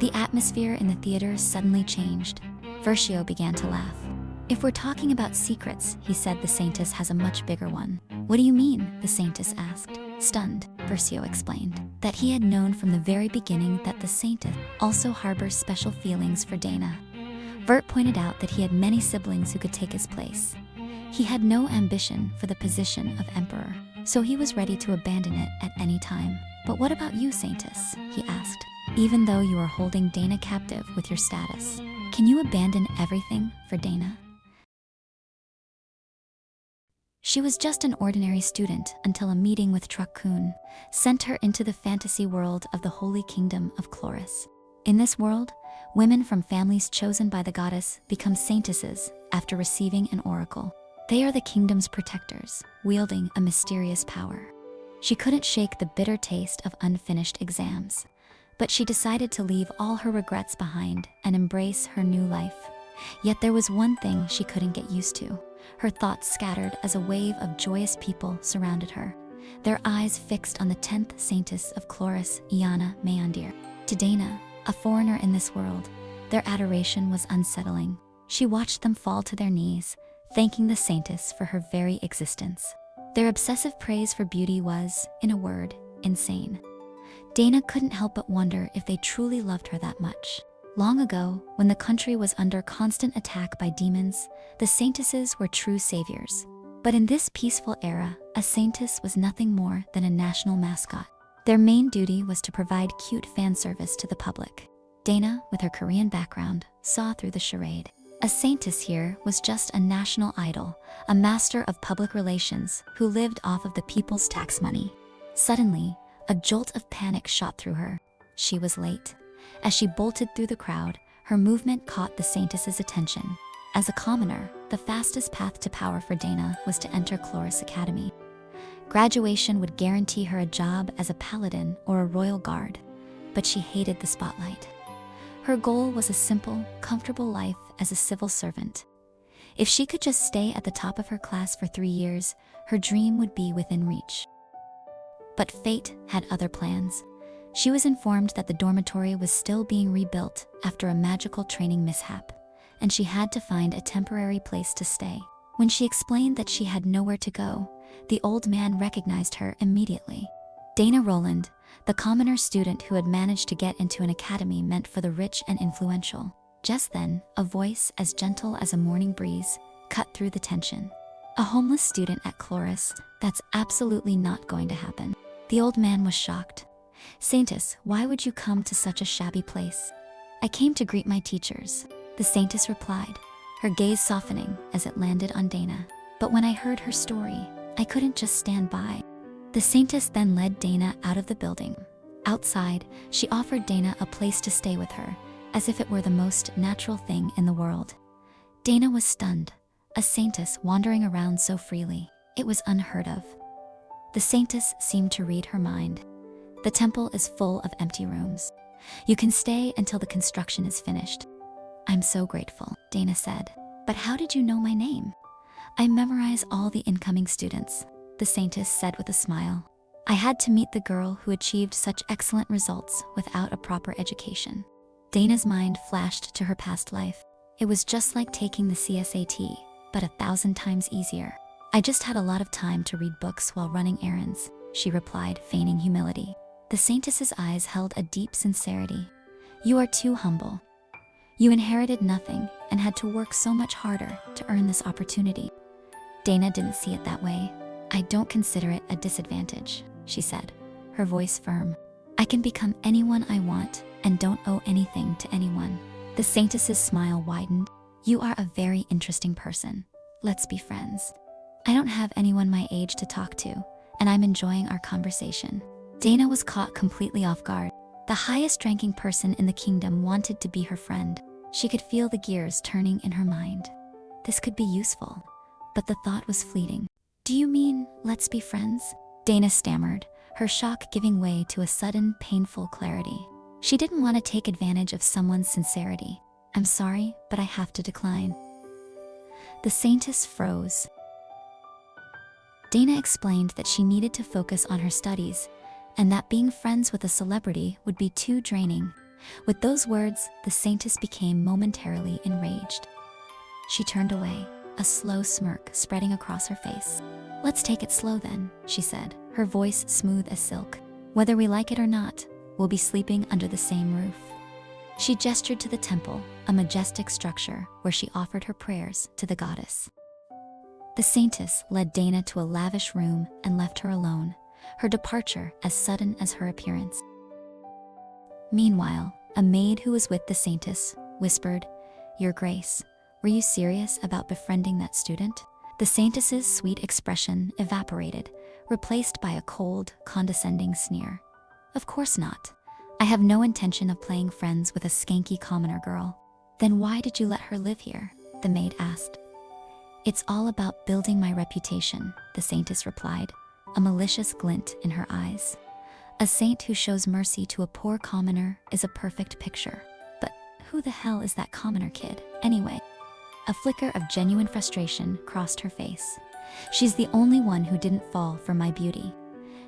The atmosphere in the theater suddenly changed. Versio began to laugh. "If we're talking about secrets," he said, "the Saintess has a much bigger one." "What do you mean?" the Saintess asked. Stunned, Versio explained that he had known from the very beginning that the Saintess also harbors special feelings for Dana. Vert pointed out that he had many siblings who could take his place. He had no ambition for the position of emperor, so he was ready to abandon it at any time. "But what about you, Saintess?" he asked. "Even though you are holding Dana captive with your status, can you abandon everything for Dana?" She was just an ordinary student until a meeting with Truck-kun sent her into the fantasy world of the Holy Kingdom of Chloris. In this world, women from families chosen by the goddess become saintesses after receiving an oracle. They are the kingdom's protectors, wielding a mysterious power. She couldn't shake the bitter taste of unfinished exams, but she decided to leave all her regrets behind and embrace her new life. Yet there was one thing she couldn't get used to. Her thoughts scattered as a wave of joyous people surrounded her, their eyes fixed on the 10th Saintess of Chloris, Iana Meandir. To Dana, a foreigner in this world, their adoration was unsettling. She watched them fall to their knees, thanking the Saintess for her very existence. Their obsessive praise for beauty was, in a word, insane. Dana couldn't help but wonder if they truly loved her that much. Long ago, when the country was under constant attack by demons, the Saintesses were true saviors. But in this peaceful era, a Saintess was nothing more than a national mascot. Their main duty was to provide cute fan service to the public. Dana, with her Korean background, saw through the charade. A Saintess here was just a national idol, a master of public relations who lived off of the people's tax money. Suddenly, a jolt of panic shot through her. She was late. As she bolted through the crowd, her movement caught the Saintess's attention. As a commoner, the fastest path to power for Dana was to enter Chloris Academy. Graduation would guarantee her a job as a paladin or a royal guard, but she hated the spotlight. Her goal was a simple, comfortable life as a civil servant. If she could just stay at the top of her class for 3 years, her dream would be within reach. But fate had other plans. She was informed that the dormitory was still being rebuilt after a magical training mishap, and she had to find a temporary place to stay. When she explained that she had nowhere to go, the old man recognized her immediately. Dana Roland, the commoner student who had managed to get into an academy meant for the rich and influential. Just then, a voice as gentle as a morning breeze cut through the tension. "A homeless student at Chloris? That's absolutely not going to happen." The old man was shocked. "Saintess, why would you come to such a shabby place?" "I came to greet my teachers," the Saintess replied, her gaze softening as it landed on Dana. "But when I heard her story, I couldn't just stand by." The Saintess then led Dana out of the building. Outside, she offered Dana a place to stay with her, as if it were the most natural thing in the world. Dana was stunned. A Saintess wandering around so freely. It was unheard of. The Saintess seemed to read her mind. "The temple is full of empty rooms. You can stay until the construction is finished." "I'm so grateful," Dana said. "But how did you know my name?" "I memorize all the incoming students," the Saintess said with a smile. "I had to meet the girl who achieved such excellent results without a proper education." Dana's mind flashed to her past life. It was just like taking the CSAT, but 1,000 times easier. "I just had a lot of time to read books while running errands," she replied, feigning humility. The Saintess's eyes held a deep sincerity. "You are too humble. You inherited nothing and had to work so much harder to earn this opportunity." Dana didn't see it that way. "I don't consider it a disadvantage," she said, her voice firm. "I can become anyone I want and don't owe anything to anyone." The Saintess's smile widened. "You are a very interesting person. Let's be friends. I don't have anyone my age to talk to, and I'm enjoying our conversation." Dana was caught completely off guard. The highest-ranking person in the kingdom wanted to be her friend. She could feel the gears turning in her mind. This could be useful, but the thought was fleeting. "Do you mean, let's be friends?" Dana stammered, her shock giving way to a sudden, painful clarity. She didn't want to take advantage of someone's sincerity. "I'm sorry, but I have to decline." The Saintess froze. Dana explained that she needed to focus on her studies, and that being friends with a celebrity would be too draining. With those words, the Saintess became momentarily enraged. She turned away, a slow smirk spreading across her face. "Let's take it slow then," she said, her voice smooth as silk. "Whether we like it or not, we'll be sleeping under the same roof." She gestured to the temple, a majestic structure where she offered her prayers to the goddess. The Saintess led Dana to a lavish room and left her alone, her departure as sudden as her appearance. Meanwhile, a maid who was with the Saintess whispered, "Your Grace, were you serious about befriending that student?" The Saintess's sweet expression evaporated, replaced by a cold, condescending sneer. "Of course not. I have no intention of playing friends with a skanky commoner girl." "Then why did you let her live here?" the maid asked. "It's all about building my reputation," the Saintess replied, a malicious glint in her eyes. "A saint who shows mercy to a poor commoner is a perfect picture. But who the hell is that commoner kid, anyway?" A flicker of genuine frustration crossed her face. "She's the only one who didn't fall for my beauty.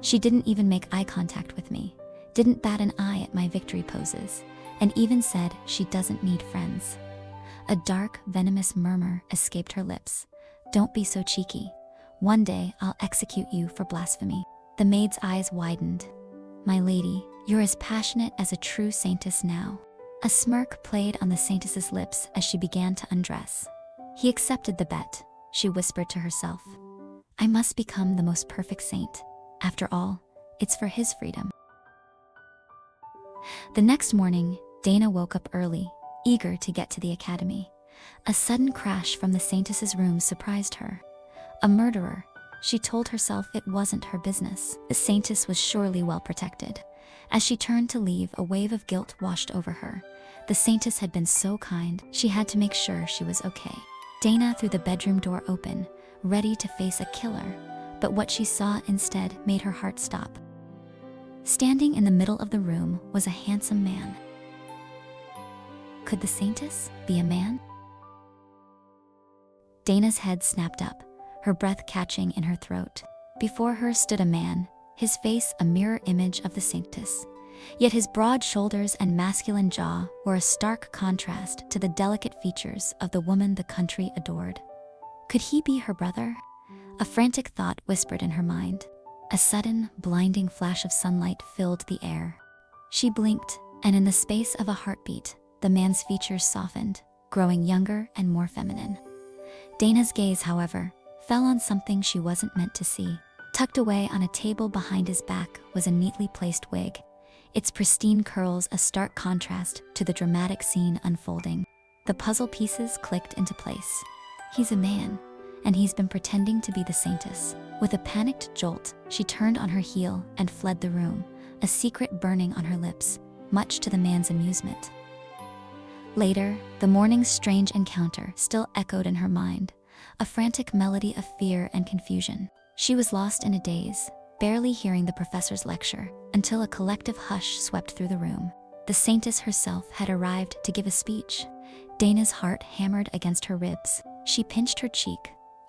She didn't even make eye contact with me, didn't bat an eye at my victory poses, and even said she doesn't need friends." A dark, venomous murmur escaped her lips. "Don't be so cheeky. One day I'll execute you for blasphemy." The maid's eyes widened. "My lady, you're as passionate as a true saintess now." A smirk played on the Saintess's lips as she began to undress. "He accepted the bet," she whispered to herself. "I must become the most perfect saint. After all, it's for his freedom." The next morning, Dana woke up early, eager to get to the academy. A sudden crash from the Saintess's room surprised her. A murderer. She told herself it wasn't her business. The Saintess was surely well protected. As she turned to leave, a wave of guilt washed over her. The Saintess had been so kind, she had to make sure she was okay. Dana threw the bedroom door open, ready to face a killer, but what she saw instead made her heart stop. Standing in the middle of the room was a handsome man. Could the Saintess be a man? Dana's head snapped up, her breath catching in her throat. Before her stood a man, his face a mirror image of the Saintess. Yet his broad shoulders and masculine jaw were a stark contrast to the delicate features of the woman the country adored. Could he be her brother? A frantic thought whispered in her mind. A sudden, blinding flash of sunlight filled the air. She blinked, and in the space of a heartbeat, the man's features softened, growing younger and more feminine. Dana's gaze, however, fell on something she wasn't meant to see. Tucked away on a table behind his back was a neatly placed wig, its pristine curls a stark contrast to the dramatic scene unfolding. The puzzle pieces clicked into place. He's a man, and he's been pretending to be the Saintess. With a panicked jolt, she turned on her heel and fled the room, a secret burning on her lips, much to the man's amusement. Later, the morning's strange encounter still echoed in her mind, a frantic melody of fear and confusion. She was lost in a daze, barely hearing the professor's lecture, until a collective hush swept through the room. The Saintess herself had arrived to give a speech. Dana's heart hammered against her ribs. She pinched her cheek,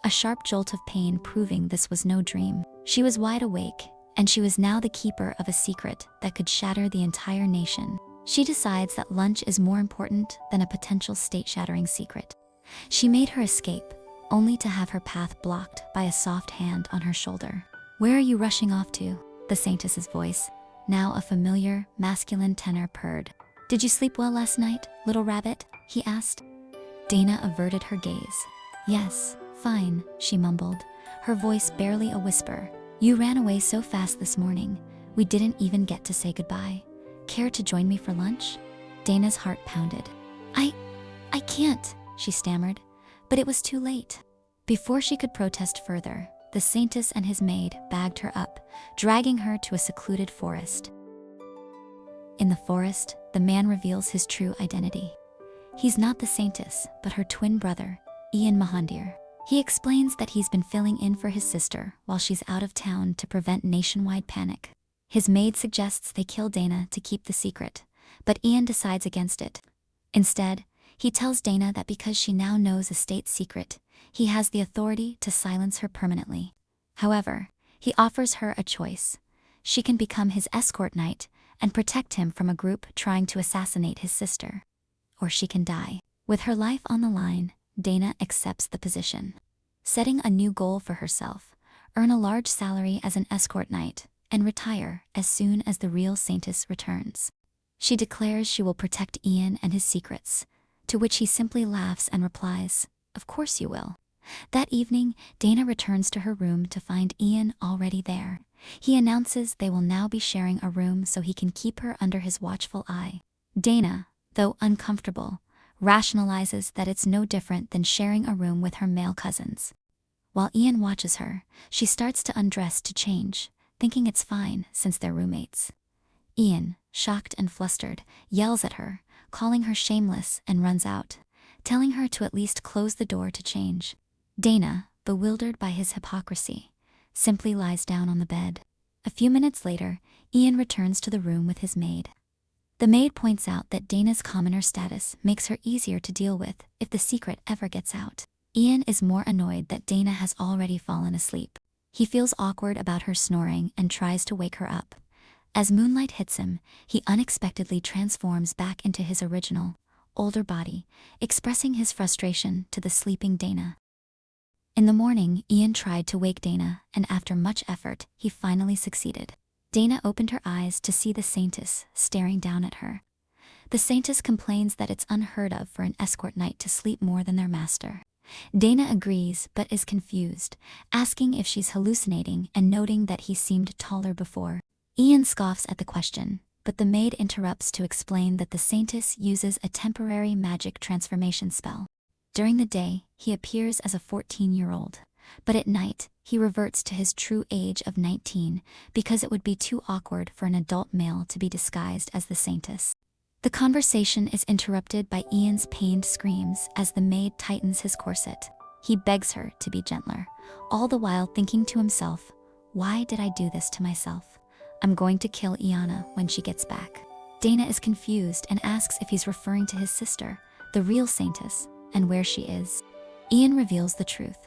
a sharp jolt of pain proving this was no dream. She was wide awake, and she was now the keeper of a secret that could shatter the entire nation. She decides that lunch is more important than a potential state-shattering secret. She made her escape, only to have her path blocked by a soft hand on her shoulder. "Where are you rushing off to?" the Saintess's voice, now a familiar, masculine tenor, purred. "Did you sleep well last night, little rabbit?" he asked. Dana averted her gaze. "Yes, fine," she mumbled, her voice barely a whisper. "You ran away so fast this morning, we didn't even get to say goodbye. Care to join me for lunch?" Dana's heart pounded. I can't," she stammered, but it was too late. Before she could protest further, the Saintess and his maid bagged her up, dragging her to a secluded forest. In the forest, the man reveals his true identity. He's not the Saintess, but her twin brother, Ian Mahandir. He explains that he's been filling in for his sister while she's out of town to prevent nationwide panic. His maid suggests they kill Dana to keep the secret, but Ian decides against it. Instead, he tells Dana that because she now knows a state secret, he has the authority to silence her permanently. However, he offers her a choice. She can become his escort knight and protect him from a group trying to assassinate his sister. Or she can die. With her life on the line, Dana accepts the position. Setting a new goal for herself, earn a large salary as an escort knight, and retire as soon as the real Saintess returns. She declares she will protect Ian and his secrets, to which he simply laughs and replies, "Of course you will." That evening, Dana returns to her room to find Ian already there. He announces they will now be sharing a room so he can keep her under his watchful eye. Dana, though uncomfortable, rationalizes that it's no different than sharing a room with her male cousins. While Ian watches her, she starts to undress to change, thinking it's fine since they're roommates. Ian, shocked and flustered, yells at her, calling her shameless, and runs out, telling her to at least close the door to change. Dana, bewildered by his hypocrisy, simply lies down on the bed. A few minutes later, Ian returns to the room with his maid. The maid points out that Dana's commoner status makes her easier to deal with if the secret ever gets out. Ian is more annoyed that Dana has already fallen asleep. He feels awkward about her snoring and tries to wake her up. As moonlight hits him, he unexpectedly transforms back into his original, older body, expressing his frustration to the sleeping Dana. In the morning, Ian tried to wake Dana, and after much effort, he finally succeeded. Dana opened her eyes to see the Saintess staring down at her. The Saintess complains that it's unheard of for an escort knight to sleep more than their master. Dana agrees but is confused, asking if she's hallucinating and noting that he seemed taller before. Ian scoffs at the question, but the maid interrupts to explain that the Saintess uses a temporary magic transformation spell. During the day, he appears as a 14-year-old, but at night, he reverts to his true age of 19 because it would be too awkward for an adult male to be disguised as the Saintess. The conversation is interrupted by Ian's pained screams as the maid tightens his corset. He begs her to be gentler, all the while thinking to himself, "Why did I do this to myself? I'm going to kill Iana when she gets back." Dana is confused and asks if he's referring to his sister, the real Saintess, and where she is. Ian reveals the truth.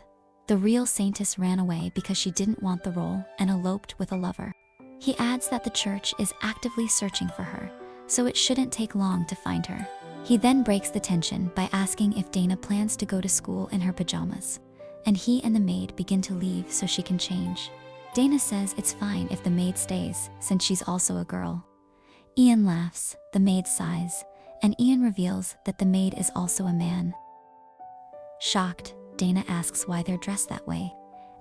The real Saintess ran away because she didn't want the role and eloped with a lover. He adds that the church is actively searching for her, so it shouldn't take long to find her. He then breaks the tension by asking if Dana plans to go to school in her pajamas, and he and the maid begin to leave so she can change. Dana says it's fine if the maid stays, since she's also a girl. Ian laughs, the maid sighs, and Ian reveals that the maid is also a man. Shocked, Dana asks why they're dressed that way,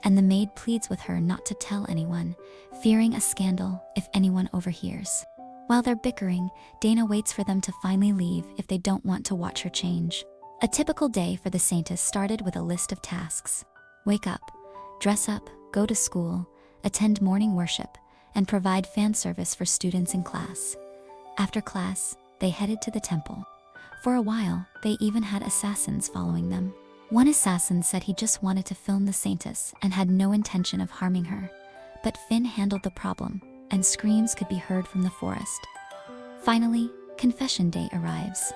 and the maid pleads with her not to tell anyone, fearing a scandal if anyone overhears. While they're bickering, Dana waits for them to finally leave if they don't want to watch her change. A typical day for the Saintess started with a list of tasks. Wake up, dress up, go to school, attend morning worship, and provide fan service for students in class. After class, they headed to the temple. For a while, they even had assassins following them. One assassin said he just wanted to film the Saintess and had no intention of harming her, but Finn handled the problem, and screams could be heard from the forest. Finally, Confession Day arrives.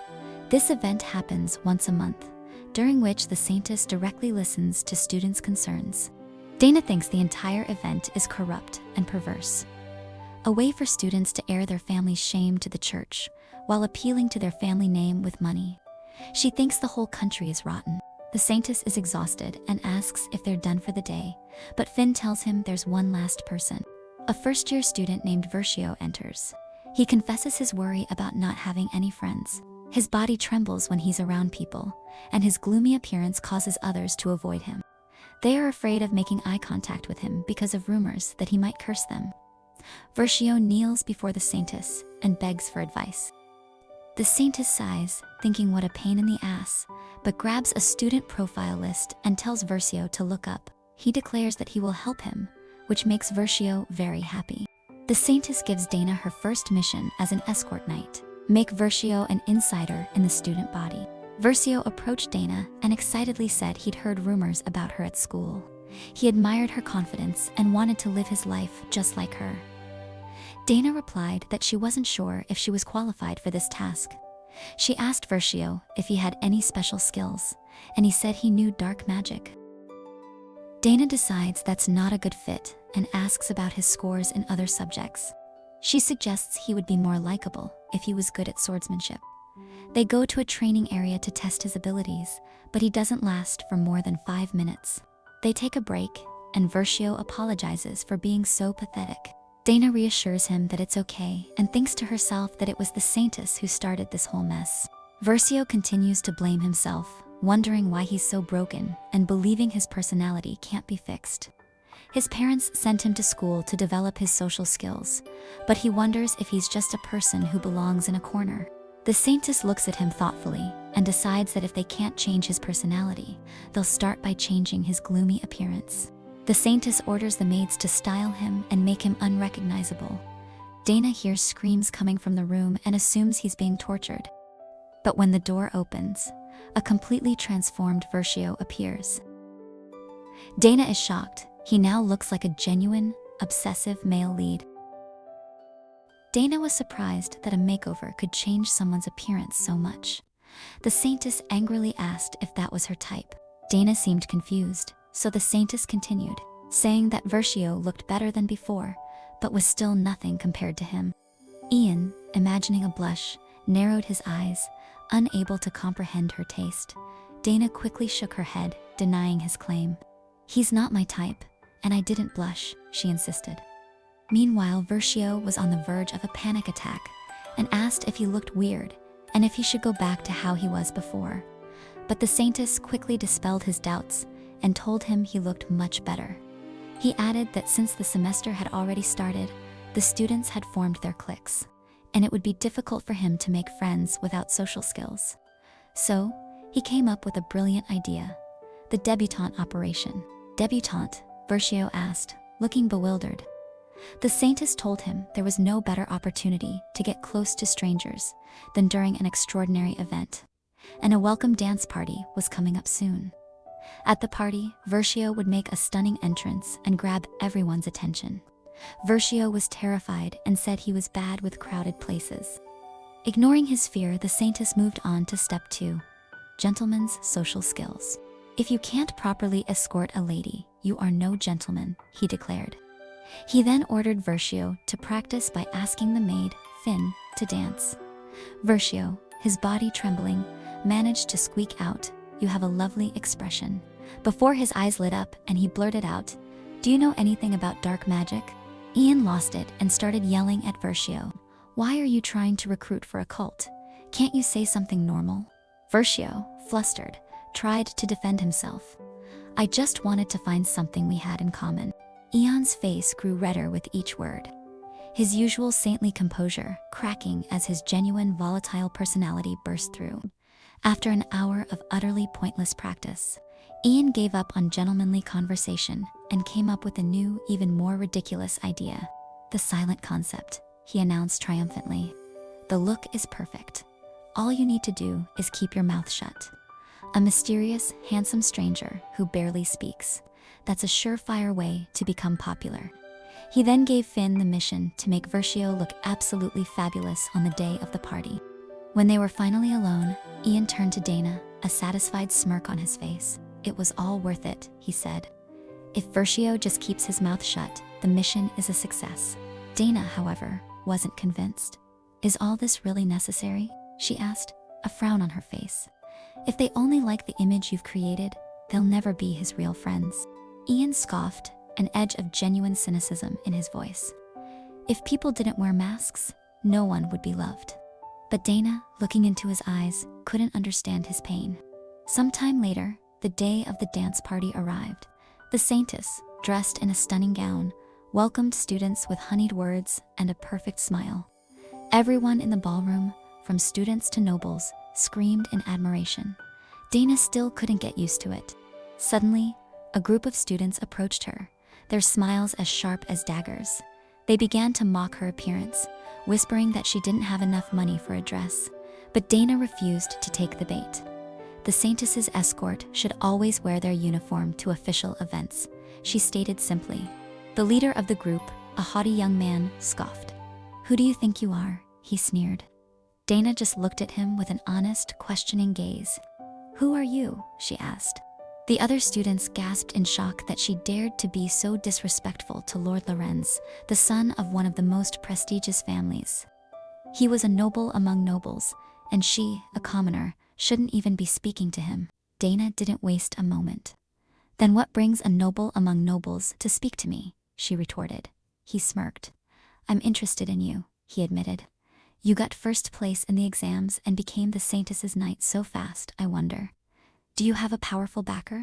This event happens once a month, during which the Saintess directly listens to students' concerns. Dana thinks the entire event is corrupt and perverse, a way for students to air their family's shame to the church, while appealing to their family name with money. She thinks the whole country is rotten. The Saintess is exhausted and asks if they're done for the day, but Finn tells him there's one last person. A first-year student named Versio enters. He confesses his worry about not having any friends. His body trembles when he's around people, and his gloomy appearance causes others to avoid him. They are afraid of making eye contact with him because of rumors that he might curse them. Versio kneels before the Saintess and begs for advice. The Saintess sighs, thinking what a pain in the ass, but grabs a student profile list and tells Versio to look up. He declares that he will help him, which makes Versio very happy. The Saintess gives Dana her first mission as an escort knight: make Versio an insider in the student body. Versio approached Dana and excitedly said he'd heard rumors about her at school. He admired her confidence and wanted to live his life just like her. Dana replied that she wasn't sure if she was qualified for this task. She asked Versio if he had any special skills, and he said he knew dark magic. Dana decides that's not a good fit and asks about his scores in other subjects. She suggests he would be more likable if he was good at swordsmanship. They go to a training area to test his abilities, but he doesn't last for more than 5 minutes. They take a break, and Versio apologizes for being so pathetic. Dana reassures him that it's okay and thinks to herself that it was the Saintess who started this whole mess. Versio continues to blame himself, wondering why he's so broken and believing his personality can't be fixed. His parents sent him to school to develop his social skills, but he wonders if he's just a person who belongs in a corner. The Saintess looks at him thoughtfully and decides that if they can't change his personality, they'll start by changing his gloomy appearance. The Saintess orders the maids to style him and make him unrecognizable. Dana hears screams coming from the room and assumes he's being tortured. But when the door opens, a completely transformed Versio appears. Dana is shocked. He now looks like a genuine, obsessive male lead. Dana was surprised that a makeover could change someone's appearance so much. The Saintess angrily asked if that was her type. Dana seemed confused, so the Saintess continued, saying that Versio looked better than before, but was still nothing compared to him. Ian, imagining a blush, narrowed his eyes, unable to comprehend her taste. Dana quickly shook her head, denying his claim. "He's not my type, and I didn't blush," she insisted. Meanwhile, Versio was on the verge of a panic attack and asked if he looked weird and if he should go back to how he was before. But the Saintess quickly dispelled his doubts and told him he looked much better. He added that since the semester had already started, the students had formed their cliques, and it would be difficult for him to make friends without social skills. So, he came up with a brilliant idea: the debutante operation. "Debutante?" Versio asked, looking bewildered. The Saintess told him there was no better opportunity to get close to strangers than during an extraordinary event, and a welcome dance party was coming up soon. At the party, Versio would make a stunning entrance and grab everyone's attention. Versio was terrified and said he was bad with crowded places. Ignoring his fear, the Saintess moved on to step 2, gentleman's social skills. "If you can't properly escort a lady, you are no gentleman," he declared. He then ordered Versio to practice by asking the maid, Finn, to dance. Versio, his body trembling, managed to squeak out, "You have a lovely expression," before his eyes lit up and he blurted out, "Do you know anything about dark magic?" Ian lost it and started yelling at Versio. "Why are you trying to recruit for a cult? Can't you say something normal?" Versio, flustered, tried to defend himself. "I just wanted to find something we had in common." Ian's face grew redder with each word, his usual saintly composure cracking as his genuine volatile personality burst through. After an hour of utterly pointless practice, Ian gave up on gentlemanly conversation and came up with a new, even more ridiculous idea. "The silent concept," he announced triumphantly. "The look is perfect. All you need to do is keep your mouth shut. A mysterious, handsome stranger who barely speaks. That's a surefire way to become popular." He then gave Finn the mission to make Versio look absolutely fabulous on the day of the party. When they were finally alone, Ian turned to Dana, a satisfied smirk on his face. "It was all worth it," he said. "If Versio just keeps his mouth shut, the mission is a success." Dana, however, wasn't convinced. "Is all this really necessary?" she asked, a frown on her face. "If they only like the image you've created, they'll never be his real friends." Ian scoffed, an edge of genuine cynicism in his voice. "If people didn't wear masks, no one would be loved." But Dana, looking into his eyes, couldn't understand his pain. Sometime later, the day of the dance party arrived. The Saintess, dressed in a stunning gown, welcomed students with honeyed words and a perfect smile. Everyone in the ballroom, from students to nobles, screamed in admiration. Dana still couldn't get used to it. Suddenly, a group of students approached her, their smiles as sharp as daggers. They began to mock her appearance, whispering that she didn't have enough money for a dress. But Dana refused to take the bait. The Saintess's escort should always wear their uniform to official events, she stated simply. The leader of the group, a haughty young man, scoffed. "Who do you think you are?" he sneered. Dana just looked at him with an honest, questioning gaze. "Who are you?" she asked. The other students gasped in shock that she dared to be so disrespectful to Lord Lorenz, the son of one of the most prestigious families. He was a noble among nobles, and she, a commoner, shouldn't even be speaking to him. Dana didn't waste a moment. "Then what brings a noble among nobles to speak to me?" she retorted. He smirked. "I'm interested in you," he admitted. "You got first place in the exams and became the Saintess's knight so fast, I wonder. Do you have a powerful backer?"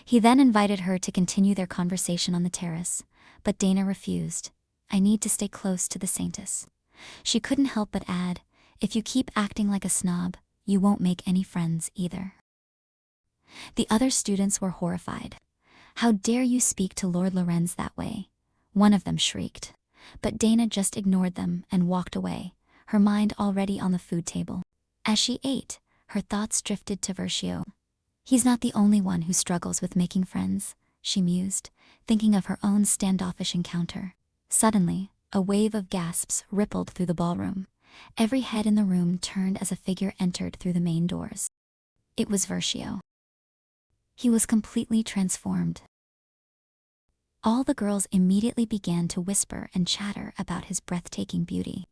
He then invited her to continue their conversation on the terrace, but Dana refused. "I need to stay close to the Saintess." She couldn't help but add, "If you keep acting like a snob, you won't make any friends either." The other students were horrified. "How dare you speak to Lord Lorenz that way?" one of them shrieked. But Dana just ignored them and walked away, her mind already on the food table. As she ate, her thoughts drifted to Versio. "He's not the only one who struggles with making friends," she mused, thinking of her own standoffish encounter. Suddenly, a wave of gasps rippled through the ballroom. Every head in the room turned as a figure entered through the main doors. It was Versio. He was completely transformed. All the girls immediately began to whisper and chatter about his breathtaking beauty.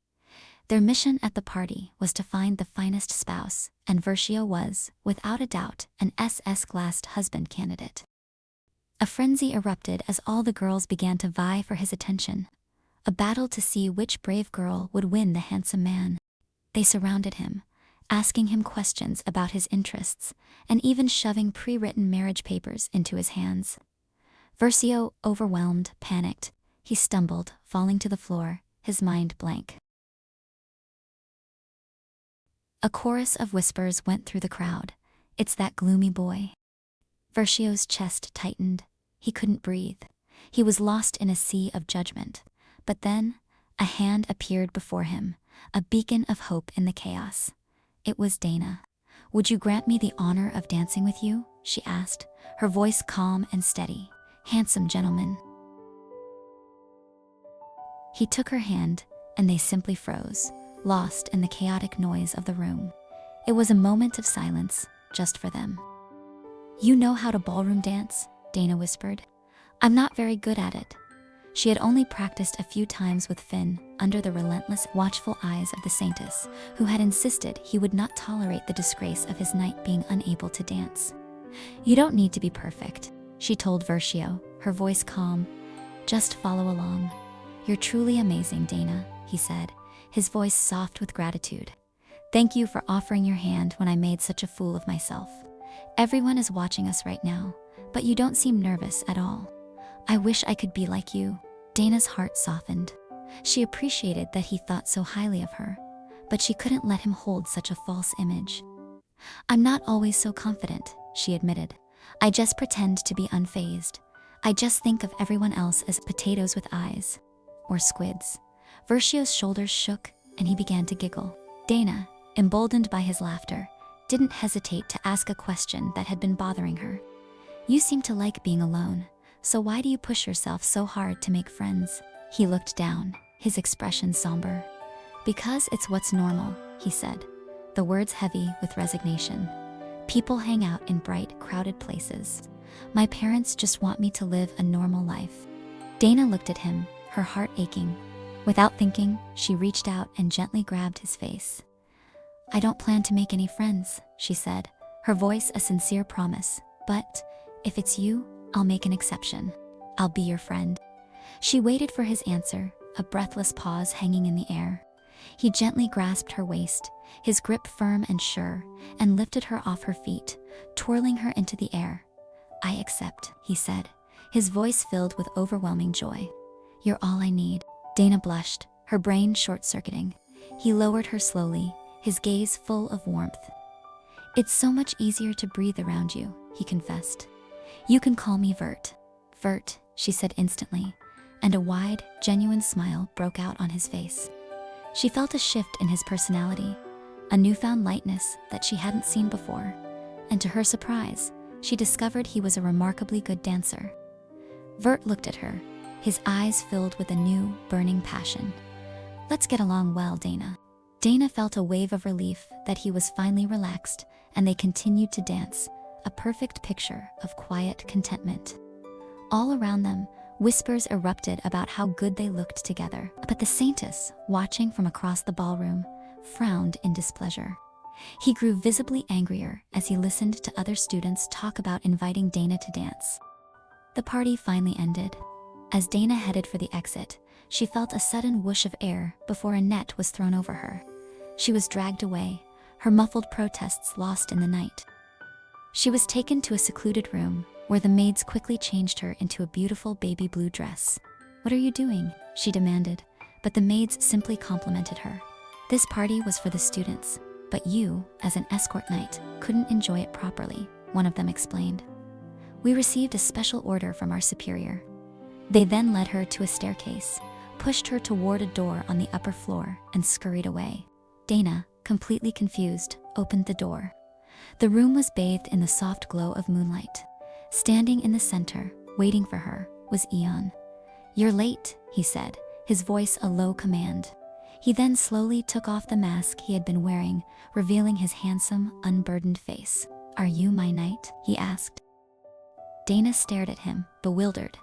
Their mission at the party was to find the finest spouse, and Versio was, without a doubt, an SS-classed husband candidate. A frenzy erupted as all the girls began to vie for his attention. A battle to see which brave girl would win the handsome man. They surrounded him, asking him questions about his interests, and even shoving pre-written marriage papers into his hands. Versio, overwhelmed, panicked. He stumbled, falling to the floor, his mind blank. A chorus of whispers went through the crowd. "It's that gloomy boy." Versio's chest tightened. He couldn't breathe. He was lost in a sea of judgment. But then, a hand appeared before him, a beacon of hope in the chaos. It was Dana. "Would you grant me the honor of dancing with you?" she asked, her voice calm and steady. "Handsome gentleman." He took her hand, and they simply froze, lost in the chaotic noise of the room. It was a moment of silence, just for them. "You know how to ballroom dance?" Dana whispered. "I'm not very good at it." She had only practiced a few times with Finn, under the relentless, watchful eyes of the Saintess, who had insisted he would not tolerate the disgrace of his knight being unable to dance. "You don't need to be perfect," she told Versio, her voice calm. "Just follow along." "You're truly amazing, Dana," he said, his voice soft with gratitude. "Thank you for offering your hand when I made such a fool of myself. Everyone is watching us right now, but you don't seem nervous at all. I wish I could be like you." Dana's heart softened. She appreciated that he thought so highly of her, but she couldn't let him hold such a false image. "I'm not always so confident," she admitted. "I just pretend to be unfazed. I just think of everyone else as potatoes with eyes. Or squids." Versio's shoulders shook, and he began to giggle. Dana, emboldened by his laughter, didn't hesitate to ask a question that had been bothering her. "You seem to like being alone, so why do you push yourself so hard to make friends?" He looked down, his expression somber. "Because it's what's normal," he said, the words heavy with resignation. "People hang out in bright, crowded places. My parents just want me to live a normal life." Dana looked at him, her heart aching. Without thinking, she reached out and gently grabbed his face. "I don't plan to make any friends," she said, her voice a sincere promise. "But if it's you, I'll make an exception. I'll be your friend." She waited for his answer, a breathless pause hanging in the air. He gently grasped her waist, his grip firm and sure, and lifted her off her feet, twirling her into the air. "I accept," he said, his voice filled with overwhelming joy. "You're all I need." Dana blushed, her brain short-circuiting. He lowered her slowly, his gaze full of warmth. "It's so much easier to breathe around you," he confessed. "You can call me Vert." "Vert," she said instantly, and a wide, genuine smile broke out on his face. She felt a shift in his personality, a newfound lightness that she hadn't seen before, and to her surprise, she discovered he was a remarkably good dancer. Vert looked at her, his eyes filled with a new, burning passion. "Let's get along well, Dana." Dana felt a wave of relief that he was finally relaxed, and they continued to dance, a perfect picture of quiet contentment. All around them, whispers erupted about how good they looked together. But the Saintess, watching from across the ballroom, frowned in displeasure. He grew visibly angrier as he listened to other students talk about inviting Dana to dance. The party finally ended. As Dana headed for the exit, she felt a sudden whoosh of air before a net was thrown over her. She was dragged away, her muffled protests lost in the night. She was taken to a secluded room, where the maids quickly changed her into a beautiful baby blue dress. "What are you doing?" she demanded, but the maids simply complimented her. "This party was for the students, but you, as an escort knight, couldn't enjoy it properly," one of them explained. "We received a special order from our superior." They then led her to a staircase, pushed her toward a door on the upper floor, and scurried away. Dana, completely confused, opened the door. The room was bathed in the soft glow of moonlight. Standing in the center, waiting for her, was Eon. "You're late," he said, his voice a low command. He then slowly took off the mask he had been wearing, revealing his handsome, unburdened face. "Are you my knight?" he asked. Dana stared at him, bewildered.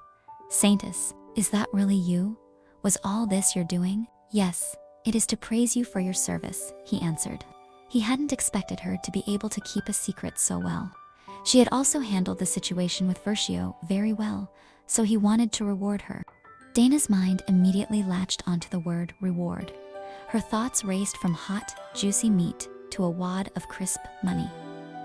"Saintess, is that really you? Was all this your doing?" "Yes, it is to praise you for your service," he answered. He hadn't expected her to be able to keep a secret so well. She had also handled the situation with Versio very well, so he wanted to reward her. Dana's mind immediately latched onto the word reward. Her thoughts raced from hot, juicy meat to a wad of crisp money.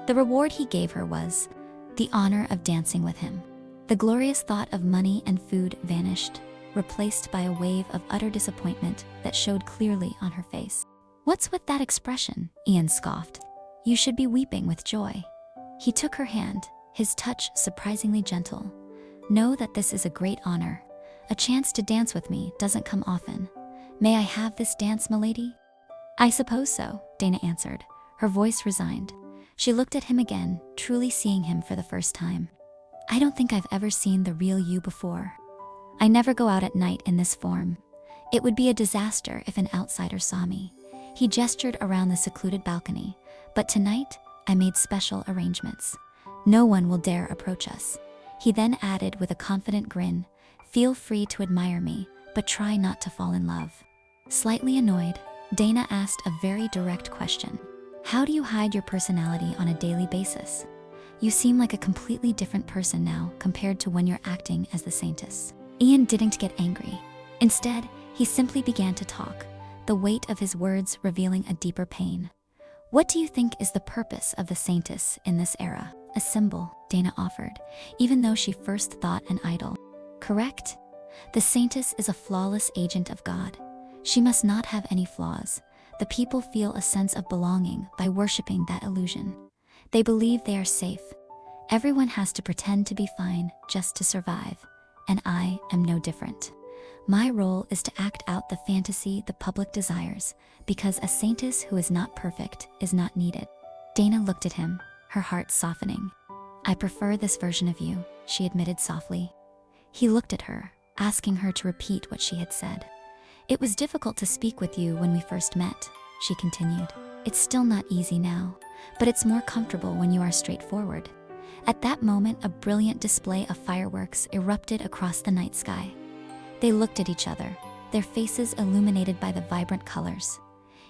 The reward he gave her was the honor of dancing with him. The glorious thought of money and food vanished, replaced by a wave of utter disappointment that showed clearly on her face. "What's with that expression?" Ian scoffed. "You should be weeping with joy." He took her hand, his touch surprisingly gentle. "Know that this is a great honor. A chance to dance with me doesn't come often. May I have this dance, milady?" "I suppose so," Dana answered, her voice resigned. She looked at him again, truly seeing him for the first time. "I don't think I've ever seen the real you before. I never go out at night in this form. It would be a disaster if an outsider saw me." He gestured around the secluded balcony. "But tonight, I made special arrangements. No one will dare approach us." He then added with a confident grin, "Feel free to admire me, but try not to fall in love." Slightly annoyed, Dana asked a very direct question. "How do you hide your personality on a daily basis? You seem like a completely different person now compared to when you're acting as the Saintess." Ian didn't get angry. Instead, he simply began to talk, the weight of his words revealing a deeper pain. "What do you think is the purpose of the Saintess in this era?" "A symbol," Dana offered, even though she first thought an idol. "Correct? The Saintess is a flawless agent of God. She must not have any flaws. The people feel a sense of belonging by worshipping that illusion. They believe they are safe. Everyone has to pretend to be fine just to survive, and I am no different. My role is to act out the fantasy the public desires, because a Saintess who is not perfect is not needed." Dana looked at him, her heart softening. "I prefer this version of you," she admitted softly. He looked at her, asking her to repeat what she had said. "It was difficult to speak with you when we first met," she continued. "It's still not easy now, but it's more comfortable when you are straightforward." At that moment, a brilliant display of fireworks erupted across the night sky. They looked at each other, their faces illuminated by the vibrant colors.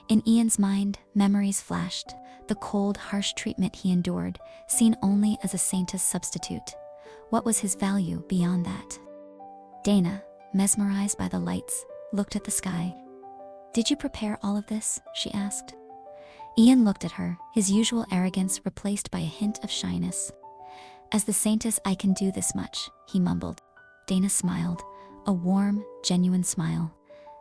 In Ian's mind, memories flashed, the cold, harsh treatment he endured, seen only as a Saintess substitute. What was his value beyond that? Dana, mesmerized by the lights, looked at the sky. "Did you prepare all of this?" she asked. Ian looked at her, his usual arrogance replaced by a hint of shyness. "As the Saintess, I can do this much," he mumbled. Dana smiled, a warm, genuine smile.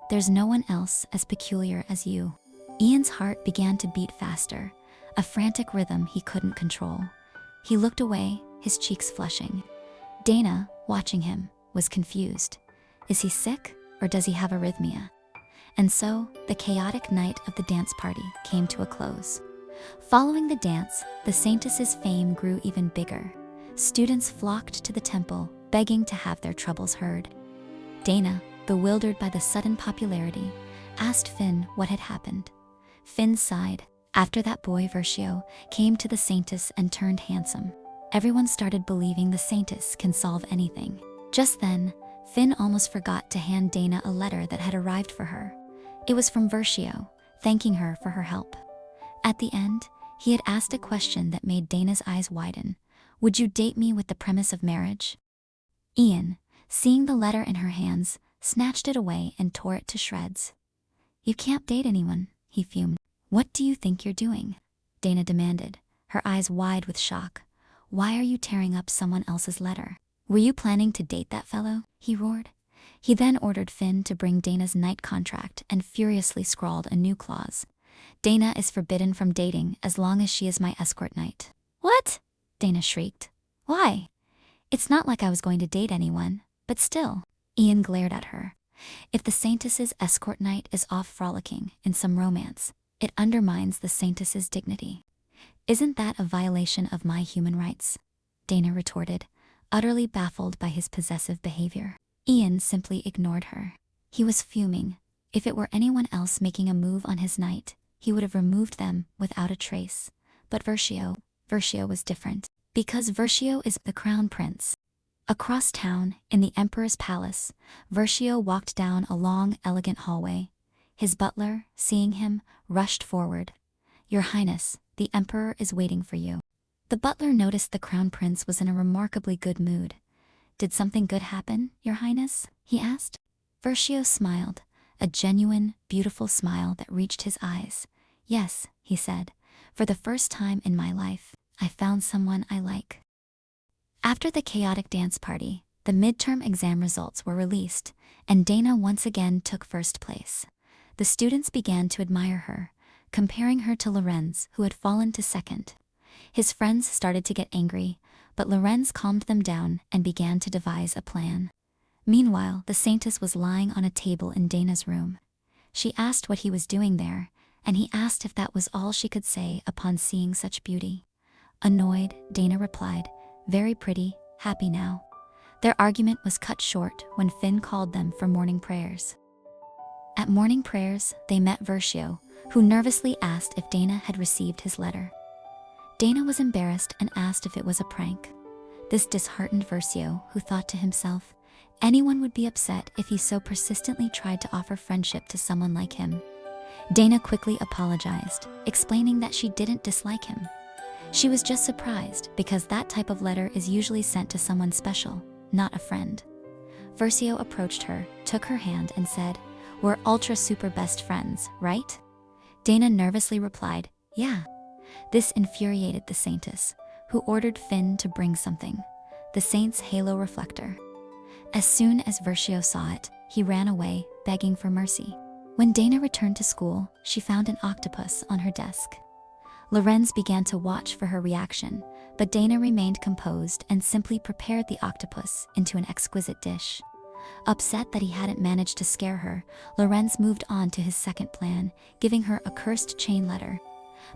"There's no one else as peculiar as you." Ian's heart began to beat faster, a frantic rhythm he couldn't control. He looked away, his cheeks flushing. Dana, watching him, was confused. Is he sick, or does he have arrhythmia? And so, the chaotic night of the dance party came to a close. Following the dance, the Saintess's fame grew even bigger. Students flocked to the temple, begging to have their troubles heard. Dana, bewildered by the sudden popularity, asked Finn what had happened. Finn sighed. After that boy Versio came to the Saintess and turned handsome. Everyone started believing the Saintess can solve anything. Just then, Finn almost forgot to hand Dana a letter that had arrived for her. It was from Versio, thanking her for her help. At the end, he had asked a question that made Dana's eyes widen. Would you date me with the premise of marriage? Ian, seeing the letter in her hands, snatched it away and tore it to shreds. You can't date anyone, he fumed. What do you think you're doing? Dana demanded, her eyes wide with shock. Why are you tearing up someone else's letter? Were you planning to date that fellow? He roared. He then ordered Finn to bring Dana's night contract and furiously scrawled a new clause. Dana is forbidden from dating as long as she is my escort knight. What? Dana shrieked. Why? It's not like I was going to date anyone, but still. Ian glared at her. If the Saintess's escort knight is off frolicking in some romance, it undermines the Saintess's dignity. Isn't that a violation of my human rights? Dana retorted, utterly baffled by his possessive behavior. Ian simply ignored her. He was fuming. If it were anyone else making a move on his knight, he would have removed them without a trace. But Versio was different. Because Versio is the crown prince. Across town, in the emperor's palace, Versio walked down a long, elegant hallway. His butler, seeing him, rushed forward. Your Highness, the emperor is waiting for you. The butler noticed the crown prince was in a remarkably good mood. Did something good happen, Your Highness? He asked. Versio smiled, a genuine, beautiful smile that reached his eyes. Yes, he said, for the first time in my life, I found someone I like. After the chaotic dance party, the midterm exam results were released, and Dana once again took first place. The students began to admire her, comparing her to Lorenz, who had fallen to second. His friends started to get angry, but Lorenz calmed them down and began to devise a plan. Meanwhile, the Saintess was lying on a table in Dana's room. She asked what he was doing there, and he asked if that was all she could say upon seeing such beauty. Annoyed, Dana replied, very pretty, happy now. Their argument was cut short when Finn called them for morning prayers. At morning prayers, they met Versio, who nervously asked if Dana had received his letter. Dana was embarrassed and asked if it was a prank. This disheartened Versio, who thought to himself, anyone would be upset if he so persistently tried to offer friendship to someone like him. Dana quickly apologized, explaining that she didn't dislike him. She was just surprised because that type of letter is usually sent to someone special, not a friend. Versio approached her, took her hand and said, we're ultra super best friends, right? Dana nervously replied, yeah. This infuriated the Saintess, who ordered Finn to bring something, the saint's halo reflector. As soon as Versio saw it, he ran away, begging for mercy. When Dana returned to school, she found an octopus on her desk. Lorenz began to watch for her reaction, but Dana remained composed and simply prepared the octopus into an exquisite dish. Upset that he hadn't managed to scare her, Lorenz moved on to his second plan, giving her a cursed chain letter.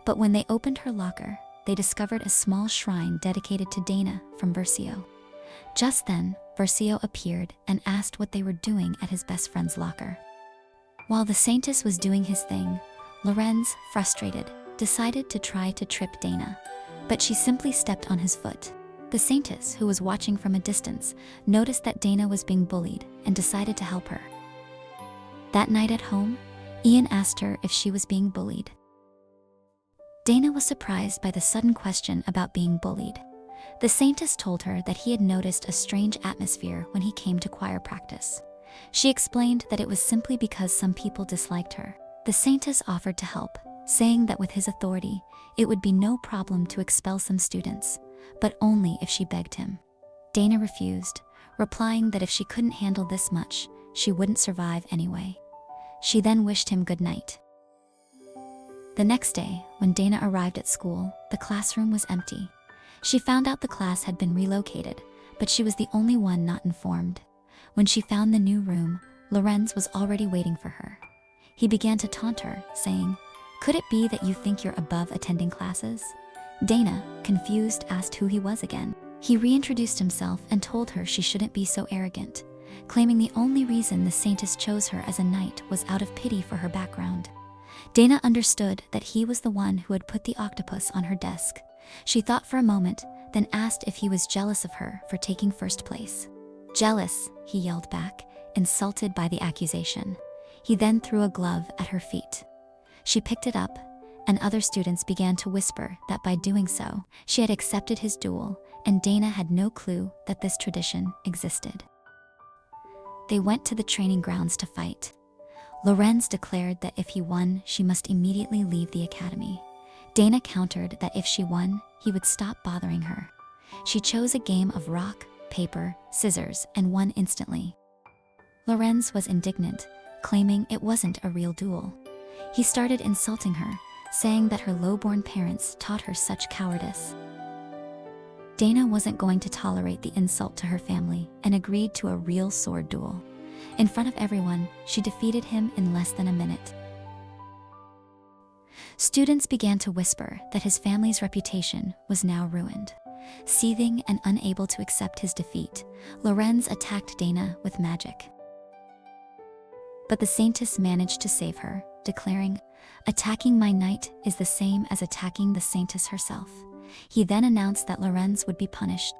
But when they opened her locker, they discovered a small shrine dedicated to Dana from Versio. Just then, Versio appeared and asked what they were doing at his best friend's locker. While the Saintess was doing his thing, Lorenz, frustrated, decided to try to trip Dana, but she simply stepped on his foot. The Saintess, who was watching from a distance, noticed that Dana was being bullied and decided to help her. That night at home, Ian asked her if she was being bullied. Dana was surprised by the sudden question about being bullied. The Saintess told her that he had noticed a strange atmosphere when he came to choir practice. She explained that it was simply because some people disliked her. The Saintess offered to help, saying that with his authority, it would be no problem to expel some students, but only if she begged him. Dana refused, replying that if she couldn't handle this much, she wouldn't survive anyway. She then wished him good night. The next day, when Dana arrived at school, the classroom was empty. She found out the class had been relocated, but she was the only one not informed. When she found the new room, Lorenz was already waiting for her. He began to taunt her, saying, "Could it be that you think you're above attending classes?" Dana, confused, asked who he was again. He reintroduced himself and told her she shouldn't be so arrogant, claiming the only reason the Saintess chose her as a knight was out of pity for her background. Dana understood that he was the one who had put the octopus on her desk. She thought for a moment, then asked if he was jealous of her for taking first place. "Jealous," he yelled back, insulted by the accusation. He then threw a glove at her feet. She picked it up, and other students began to whisper that by doing so, she had accepted his duel, and Dana had no clue that this tradition existed. They went to the training grounds to fight. Lorenz declared that if he won, she must immediately leave the academy. Dana countered that if she won, he would stop bothering her. She chose a game of rock, paper, scissors, and won instantly. Lorenz was indignant, claiming it wasn't a real duel. He started insulting her, saying that her low-born parents taught her such cowardice. Dana wasn't going to tolerate the insult to her family and agreed to a real sword duel. In front of everyone, she defeated him in less than a minute. Students began to whisper that his family's reputation was now ruined. Seething and unable to accept his defeat, Lorenz attacked Dana with magic. But the Saintess managed to save her, declaring, "Attacking my knight is the same as attacking the Saintess herself." He then announced that Lorenz would be punished.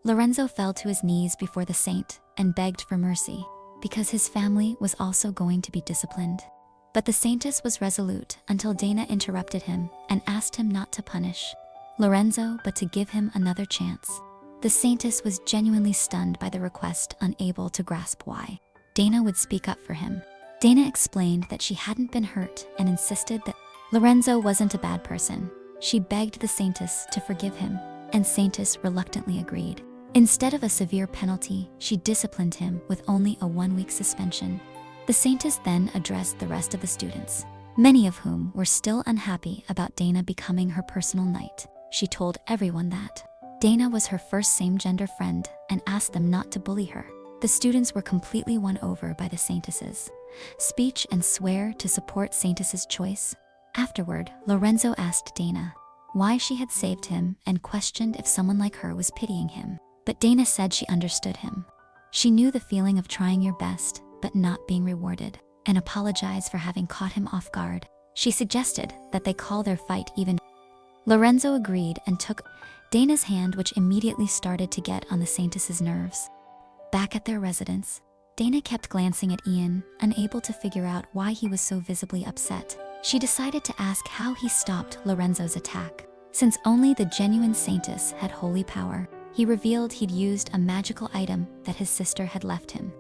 Lorenzo fell to his knees before the saint and begged for mercy, because his family was also going to be disciplined. But the Saintess was resolute until Dana interrupted him and asked him not to punish Lorenzo but to give him another chance. The Saintess was genuinely stunned by the request, unable to grasp why Dana would speak up for him. Dana explained that she hadn't been hurt and insisted that Lorenzo wasn't a bad person. She begged the Saintess to forgive him, and Saintess reluctantly agreed. Instead of a severe penalty, she disciplined him with only a 1-week suspension. The Saintess then addressed the rest of the students, many of whom were still unhappy about Dana becoming her personal knight. She told everyone that Dana was her first same-gender friend and asked them not to bully her. The students were completely won over by the Saintess's speech and swear to support Saintess's choice. Afterward, Lorenzo asked Dana why she had saved him and questioned if someone like her was pitying him. But Dana said she understood him. She knew the feeling of trying your best but not being rewarded, and apologized for having caught him off guard. She suggested that they call their fight even. Lorenzo agreed and took Dana's hand, which immediately started to get on the Saintess's nerves. Back at their residence, Dana kept glancing at Ian, unable to figure out why he was so visibly upset. She decided to ask how he stopped Lorenzo's attack. Since only the genuine Saintess had holy power, he revealed he'd used a magical item that his sister had left him.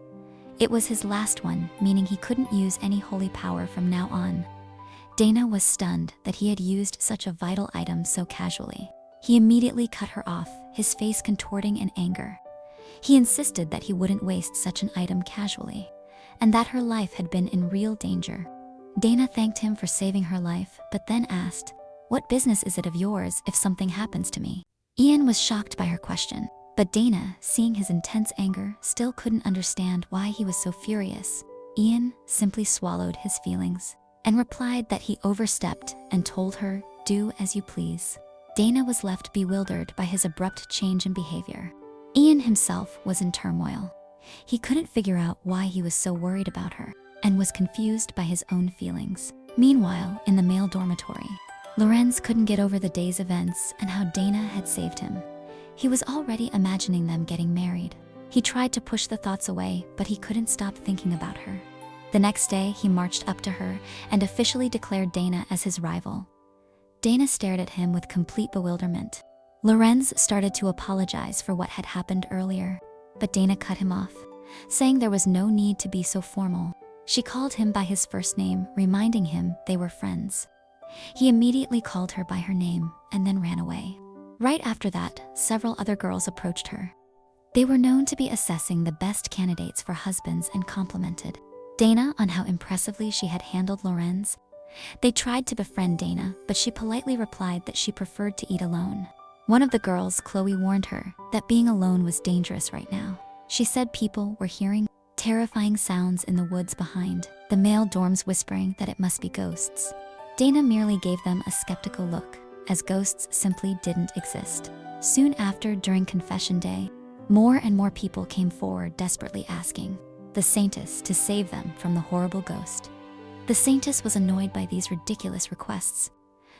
It was his last one, meaning he couldn't use any holy power from now on. Dana was stunned that he had used such a vital item so casually. He immediately cut her off, his face contorting in anger. He insisted that he wouldn't waste such an item casually, and that her life had been in real danger. Dana thanked him for saving her life, but then asked, "What business is it of yours if something happens to me?" Ian was shocked by her question, but Dana, seeing his intense anger, still couldn't understand why he was so furious. Ian simply swallowed his feelings and replied that he overstepped and told her, "Do as you please." Dana was left bewildered by his abrupt change in behavior. Ian himself was in turmoil. He couldn't figure out why he was so worried about her and was confused by his own feelings. Meanwhile, in the male dormitory, Lorenz couldn't get over the day's events and how Dana had saved him. He was already imagining them getting married. He tried to push the thoughts away, but he couldn't stop thinking about her. The next day, he marched up to her and officially declared Dana as his rival. Dana stared at him with complete bewilderment. Lorenz started to apologize for what had happened earlier, but Dana cut him off, saying there was no need to be so formal. She called him by his first name, reminding him they were friends. He immediately called her by her name and then ran away. Right after that, several other girls approached her. They were known to be assessing the best candidates for husbands and complimented Dana on how impressively she had handled Lorenz. They tried to befriend Dana, but she politely replied that she preferred to eat alone. One of the girls, Chloe, warned her that being alone was dangerous right now. She said people were hearing terrifying sounds in the woods behind the male dorms, whispering that it must be ghosts. Dana merely gave them a skeptical look, as ghosts simply didn't exist. Soon after, during confession day, more and more people came forward desperately asking the Saintess to save them from the horrible ghost. The Saintess was annoyed by these ridiculous requests,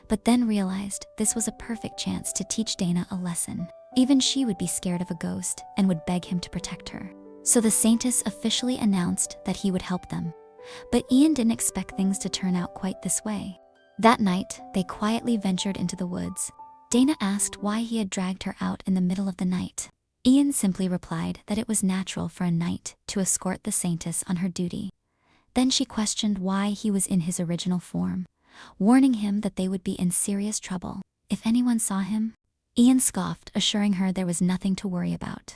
but then realized this was a perfect chance to teach Dana a lesson. Even she would be scared of a ghost and would beg him to protect her. So the Saintess officially announced that he would help them. But Ian didn't expect things to turn out quite this way. That night, they quietly ventured into the woods. Dana asked why he had dragged her out in the middle of the night. Ian simply replied that it was natural for a knight to escort the Saintess on her duty. Then she questioned why he was in his original form, warning him that they would be in serious trouble if anyone saw him. Ian scoffed, assuring her there was nothing to worry about.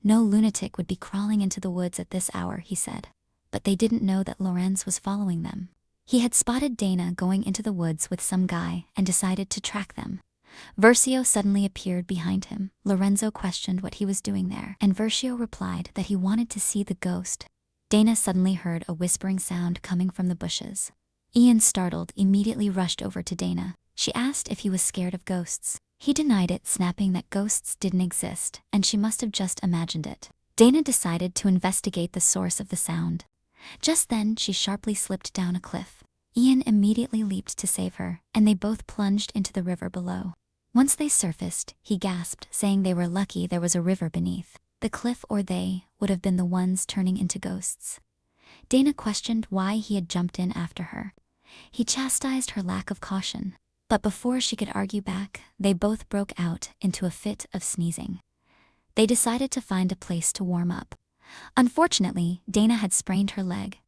No lunatic would be crawling into the woods at this hour, he said. But they didn't know that Lorenz was following them. He had spotted Dana going into the woods with some guy and decided to track them. Versio suddenly appeared behind him. Lorenzo questioned what he was doing there, and Versio replied that he wanted to see the ghost. Dana suddenly heard a whispering sound coming from the bushes. Ian, startled, immediately rushed over to Dana. She asked if he was scared of ghosts. He denied it, snapping that ghosts didn't exist, and she must have just imagined it. Dana decided to investigate the source of the sound. Just then, she sharply slipped down a cliff. Ian immediately leaped to save her, and they both plunged into the river below. Once they surfaced, he gasped, saying they were lucky there was a river beneath. The cliff or they would have been the ones turning into ghosts. Dana questioned why he had jumped in after her. He chastised her lack of caution. But before she could argue back, they both broke out into a fit of sneezing. They decided to find a place to warm up. Unfortunately, Dana had sprained her leg.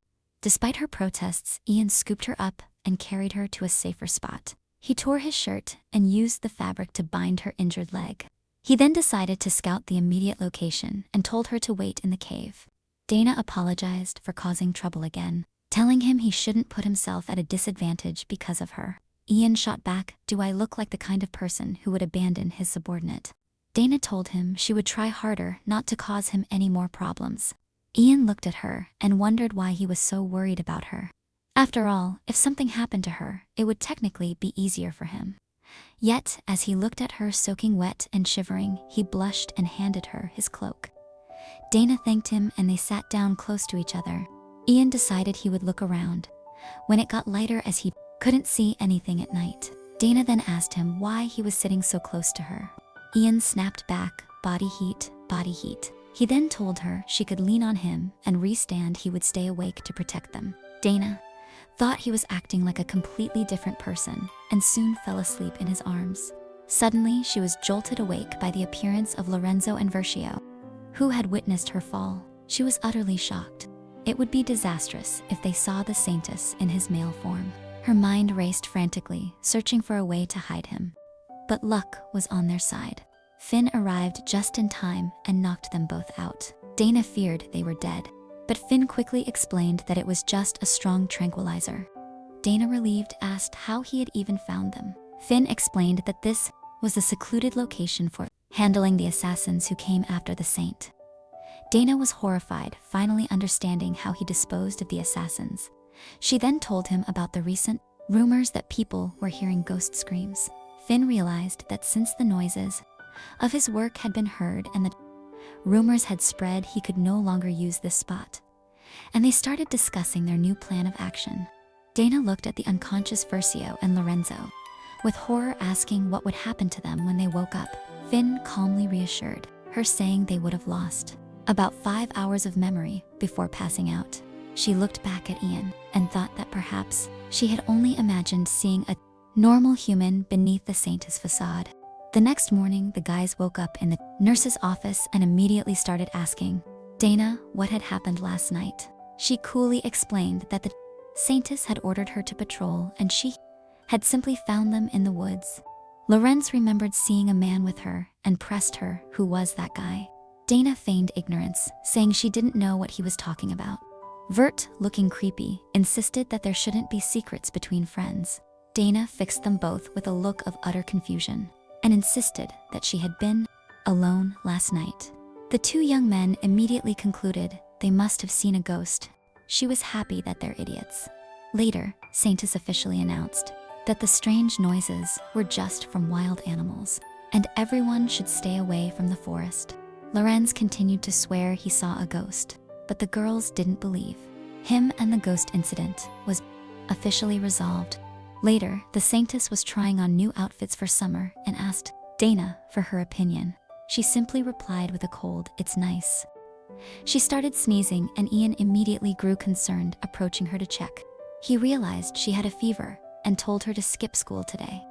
Despite her protests, Ian scooped her up and carried her to a safer spot. He tore his shirt and used the fabric to bind her injured leg. He then decided to scout the immediate location and told her to wait in the cave. Dana apologized for causing trouble again, telling him he shouldn't put himself at a disadvantage because of her. Ian shot back, "Do I look like the kind of person who would abandon his subordinate?" Dana told him she would try harder not to cause him any more problems. Ian looked at her and wondered why he was so worried about her. After all, if something happened to her, it would technically be easier for him. Yet, as he looked at her soaking wet and shivering, he blushed and handed her his cloak. Dana thanked him and they sat down close to each other. Ian decided he would look around. When it got lighter, as he couldn't see anything at night, Dana then asked him why he was sitting so close to her. Ian snapped back, "Body heat, body heat." He then told her she could lean on him and re-stand, he would stay awake to protect them. Dana thought he was acting like a completely different person and soon fell asleep in his arms. Suddenly, she was jolted awake by the appearance of Lorenzo and Versio, who had witnessed her fall. She was utterly shocked. It would be disastrous if they saw the Saintess in his male form. Her mind raced frantically, searching for a way to hide him. But luck was on their side. Finn arrived just in time and knocked them both out. Dana feared they were dead, but Finn quickly explained that it was just a strong tranquilizer. Dana, relieved, asked how he had even found them. Finn explained that this was a secluded location for handling the assassins who came after the saint. Dana was horrified, finally understanding how he disposed of the assassins. She then told him about the recent rumors that people were hearing ghost screams. Finn realized that since the noises of his work had been heard and the rumors had spread, he could no longer use this spot. And they started discussing their new plan of action. Dana looked at the unconscious Versio and Lorenzo, with horror, asking what would happen to them when they woke up. Finn calmly reassured her, saying they would have lost about 5 hours of memory before passing out. She looked back at Ian and thought that perhaps she had only imagined seeing a normal human beneath the Saintess facade. The next morning, the guys woke up in the nurse's office and immediately started asking Dana what had happened last night. She coolly explained that the Saintess had ordered her to patrol and she had simply found them in the woods. Lorenz remembered seeing a man with her and pressed her who was that guy. Dana feigned ignorance, saying she didn't know what he was talking about. Vert, looking creepy, insisted that there shouldn't be secrets between friends. Dana fixed them both with a look of utter confusion and insisted that she had been alone last night. The two young men immediately concluded they must have seen a ghost. She was happy that they're idiots. Later, Saintess officially announced that the strange noises were just from wild animals, and everyone should stay away from the forest. Lorenz continued to swear he saw a ghost, but the girls didn't believe him, and the ghost incident was officially resolved. Later, the Saintess was trying on new outfits for summer and asked Dana for her opinion. She simply replied with a cold, "It's nice." She started sneezing and Ian immediately grew concerned, approaching her to check. He realized she had a fever and told her to skip school today.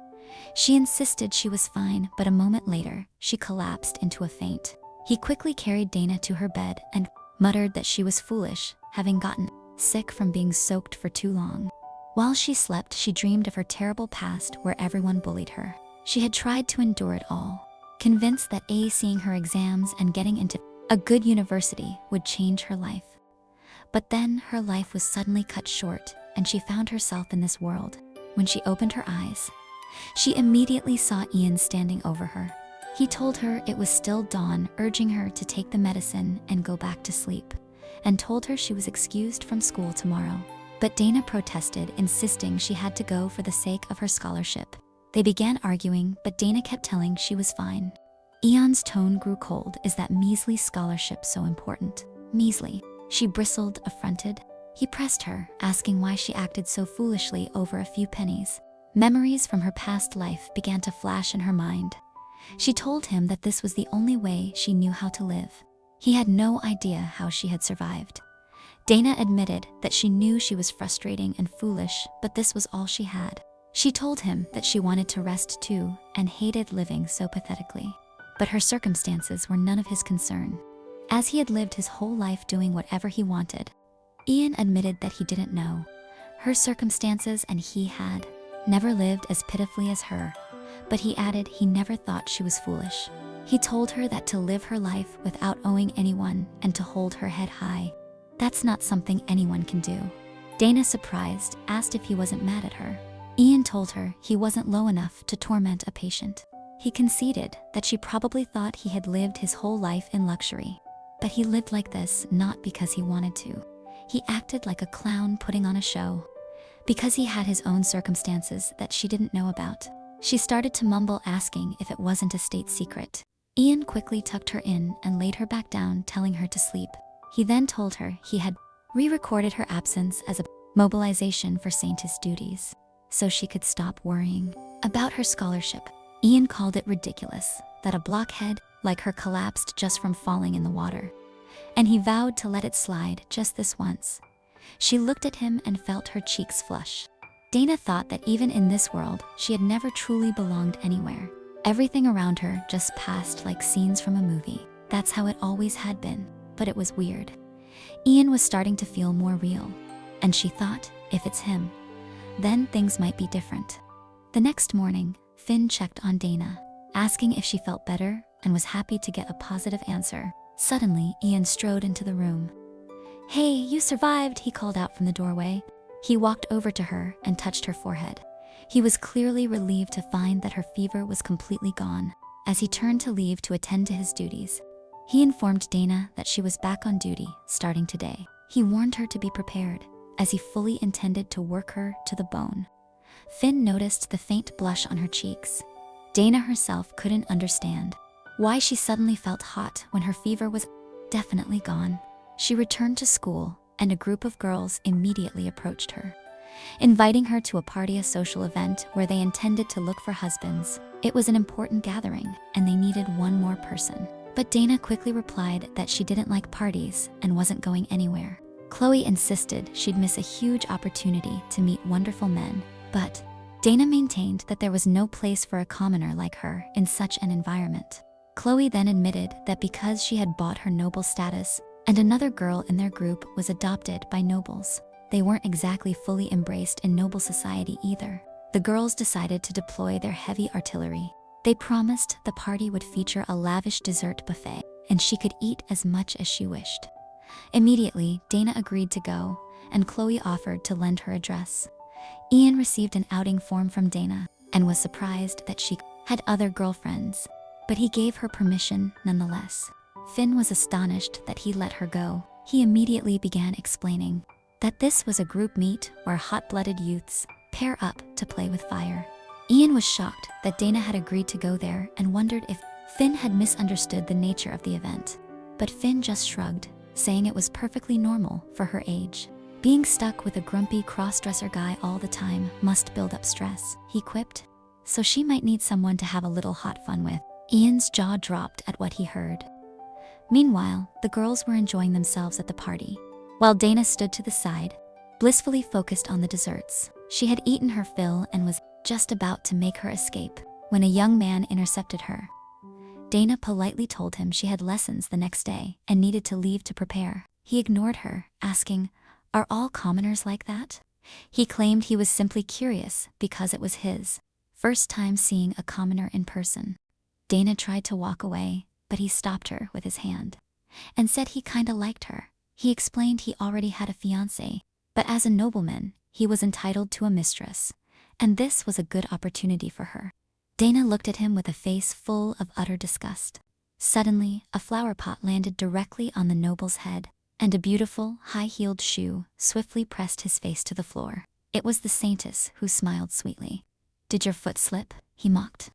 She insisted she was fine, but a moment later, she collapsed into a faint. He quickly carried Dana to her bed and muttered that she was foolish, having gotten sick from being soaked for too long. While she slept, she dreamed of her terrible past where everyone bullied her. She had tried to endure it all, convinced that acing her exams and getting into a good university would change her life. But then her life was suddenly cut short and she found herself in this world. When she opened her eyes, she immediately saw Ian standing over her. He told her it was still dawn, urging her to take the medicine and go back to sleep, and told her she was excused from school tomorrow. But Dana protested, insisting she had to go for the sake of her scholarship. They began arguing, but Dana kept telling she was fine. Ian's tone grew cold. "Is that measly scholarship so important?" "Measly?" She bristled, affronted. He pressed her, asking why she acted so foolishly over a few pennies. Memories from her past life began to flash in her mind. She told him that this was the only way she knew how to live. He had no idea how she had survived. Dana admitted that she knew she was frustrating and foolish, but this was all she had. She told him that she wanted to rest too and hated living so pathetically. But her circumstances were none of his concern, as he had lived his whole life doing whatever he wanted. Ian admitted that he didn't know her circumstances and he had never lived as pitifully as her, but he added he never thought she was foolish. He told her that to live her life without owing anyone and to hold her head high, that's not something anyone can do. Dana, surprised, asked if he wasn't mad at her. Ian told her he wasn't low enough to torment a patient. He conceded that she probably thought he had lived his whole life in luxury, but he lived like this not because he wanted to. He acted like a clown putting on a show, because he had his own circumstances that she didn't know about. She started to mumble, asking if it wasn't a state secret. Ian quickly tucked her in and laid her back down, telling her to sleep. He then told her he had re-recorded her absence as a mobilization for Saintess duties, so she could stop worrying about her scholarship. Ian called it ridiculous that a blockhead like her collapsed just from falling in the water, and he vowed to let it slide just this once. She looked at him and felt her cheeks flush. Dana thought that even in this world, she had never truly belonged anywhere. Everything around her just passed like scenes from a movie. That's how it always had been, but it was weird. Ian was starting to feel more real, and she thought, if it's him, then things might be different. The next morning, Finn checked on Dana, asking if she felt better, and was happy to get a positive answer. Suddenly, Ian strode into the room. "Hey, you survived," he called out from the doorway. He walked over to her and touched her forehead. He was clearly relieved to find that her fever was completely gone. As he turned to leave to attend to his duties, he informed Dana that she was back on duty starting today. He warned her to be prepared, as he fully intended to work her to the bone. Finn noticed the faint blush on her cheeks. Dana herself couldn't understand why she suddenly felt hot when her fever was definitely gone. She returned to school, and a group of girls immediately approached her, inviting her to a social event where they intended to look for husbands. It was an important gathering, and they needed one more person. But Dana quickly replied that she didn't like parties and wasn't going anywhere. Chloe insisted she'd miss a huge opportunity to meet wonderful men, but Dana maintained that there was no place for a commoner like her in such an environment. Chloe then admitted that because she had bought her noble status, and another girl in their group was adopted by nobles, they weren't exactly fully embraced in noble society either. The girls decided to deploy their heavy artillery. They promised the party would feature a lavish dessert buffet, and she could eat as much as she wished. Immediately, Dana agreed to go, and Chloe offered to lend her a dress. Ian received an outing form from Dana, and was surprised that she had other girlfriends, but he gave her permission nonetheless. Finn was astonished that he let her go. He immediately began explaining that this was a group meet where hot-blooded youths pair up to play with fire. Ian was shocked that Dana had agreed to go there and wondered if Finn had misunderstood the nature of the event. But Finn just shrugged, saying it was perfectly normal for her age. Being stuck with a grumpy cross-dresser guy all the time must build up stress, he quipped. So she might need someone to have a little hot fun with. Ian's jaw dropped at what he heard. Meanwhile, the girls were enjoying themselves at the party, while Dana stood to the side, blissfully focused on the desserts. She had eaten her fill and was just about to make her escape when a young man intercepted her. Dana politely told him she had lessons the next day and needed to leave to prepare. He ignored her, asking, "Are all commoners like that?" He claimed he was simply curious because it was his first time seeing a commoner in person. Dana tried to walk away, but he stopped her with his hand and said he kinda liked her. He explained he already had a fiancée, but as a nobleman, he was entitled to a mistress, and this was a good opportunity for her. Dana looked at him with a face full of utter disgust. Suddenly, a flower pot landed directly on the noble's head, and a beautiful, high-heeled shoe swiftly pressed his face to the floor. It was the Saintess, who smiled sweetly. "Did your foot slip?" he mocked.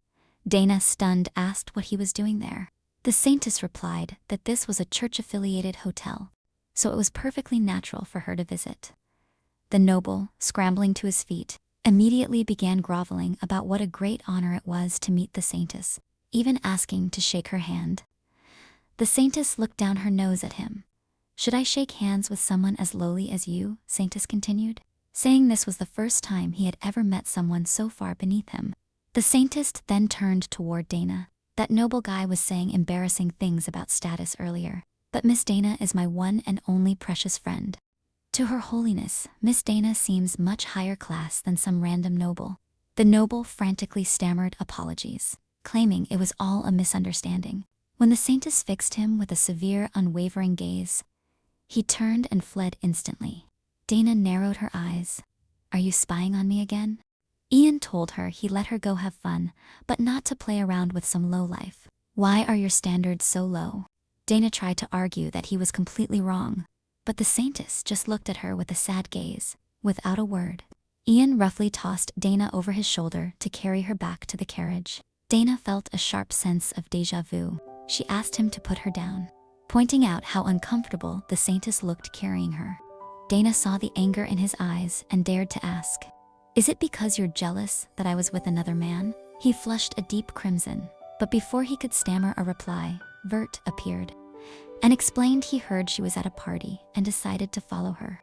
Dana, stunned, asked what he was doing there. The Saintess replied that this was a church-affiliated hotel, so it was perfectly natural for her to visit. The noble, scrambling to his feet, immediately began groveling about what a great honor it was to meet the Saintess, even asking to shake her hand. The Saintess looked down her nose at him. "Should I shake hands with someone as lowly as you?" Saintess continued, saying this was the first time he had ever met someone so far beneath him. The Saintess then turned toward Dana. "That noble guy was saying embarrassing things about status earlier, but Miss Dana is my one and only precious friend. To Her Holiness, Miss Dana seems much higher class than some random noble." The noble frantically stammered apologies, claiming it was all a misunderstanding. When the Saintess fixed him with a severe, unwavering gaze, he turned and fled instantly. Dana narrowed her eyes. "Are you spying on me again?" Ian told her he let her go have fun, but not to play around with some lowlife. "Why are your standards so low?" Dana tried to argue that he was completely wrong, but the Saintess just looked at her with a sad gaze, without a word. Ian roughly tossed Dana over his shoulder to carry her back to the carriage. Dana felt a sharp sense of déjà vu. She asked him to put her down, pointing out how uncomfortable the Saintess looked carrying her. Dana saw the anger in his eyes and dared to ask, "Is it because you're jealous that I was with another man?" He flushed a deep crimson, but before he could stammer a reply, Vert appeared and explained he heard she was at a party and decided to follow her.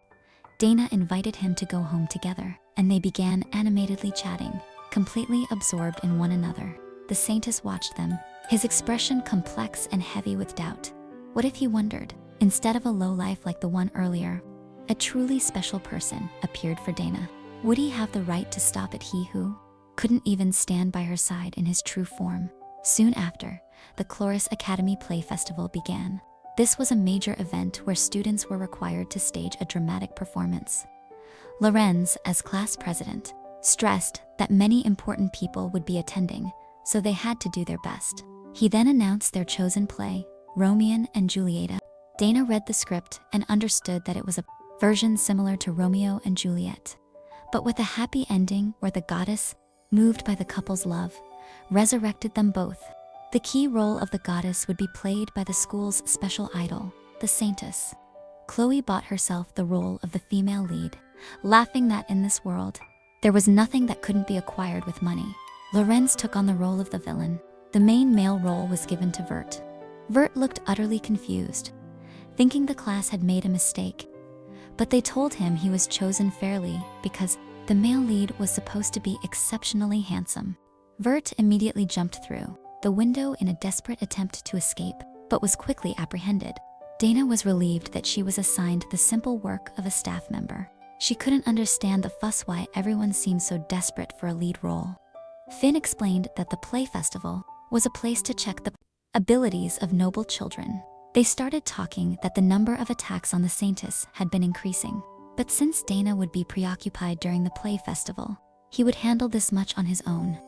Dana invited him to go home together, and they began animatedly chatting, completely absorbed in one another. The Saintess watched them, his expression complex and heavy with doubt. What if he wondered, instead of a lowlife like the one earlier, a truly special person appeared for Dana? Would he have the right to stop at he who couldn't even stand by her side in his true form? Soon after, the Chloris Academy Play Festival began. This was a major event where students were required to stage a dramatic performance. Lorenz, as class president, stressed that many important people would be attending, so they had to do their best. He then announced their chosen play, Romeo and Julieta. Dana read the script and understood that it was a version similar to Romeo and Juliet, but with a happy ending where the goddess, moved by the couple's love, resurrected them both. The key role of the goddess would be played by the school's special idol, the Saintess. Chloe bought herself the role of the female lead, laughing that in this world, there was nothing that couldn't be acquired with money. Lorenz took on the role of the villain. The main male role was given to Vert. Vert looked utterly confused, thinking the class had made a mistake. But they told him he was chosen fairly because the male lead was supposed to be exceptionally handsome. Vert immediately jumped through the window in a desperate attempt to escape, but was quickly apprehended. Dana was relieved that she was assigned the simple work of a staff member. She couldn't understand the fuss why everyone seemed so desperate for a lead role. Finn explained that the play festival was a place to check the abilities of noble children. They started talking that the number of attacks on the Saintess had been increasing, but since Dana would be preoccupied during the play festival, he would handle this much on his own.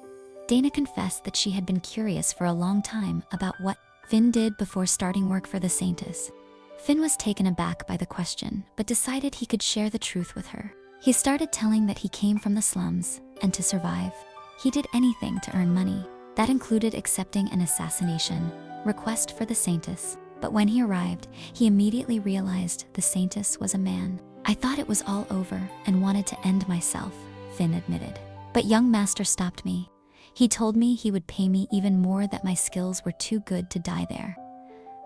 Dana confessed that she had been curious for a long time about what Finn did before starting work for the Saintess. Finn was taken aback by the question, but decided he could share the truth with her. He started telling that he came from the slums, and to survive, he did anything to earn money. That included accepting an assassination request for the Saintess. But when he arrived, he immediately realized the Saintess was a man. "I thought it was all over and wanted to end myself," Finn admitted. "But young master stopped me. He told me he would pay me even more, that my skills were too good to die there.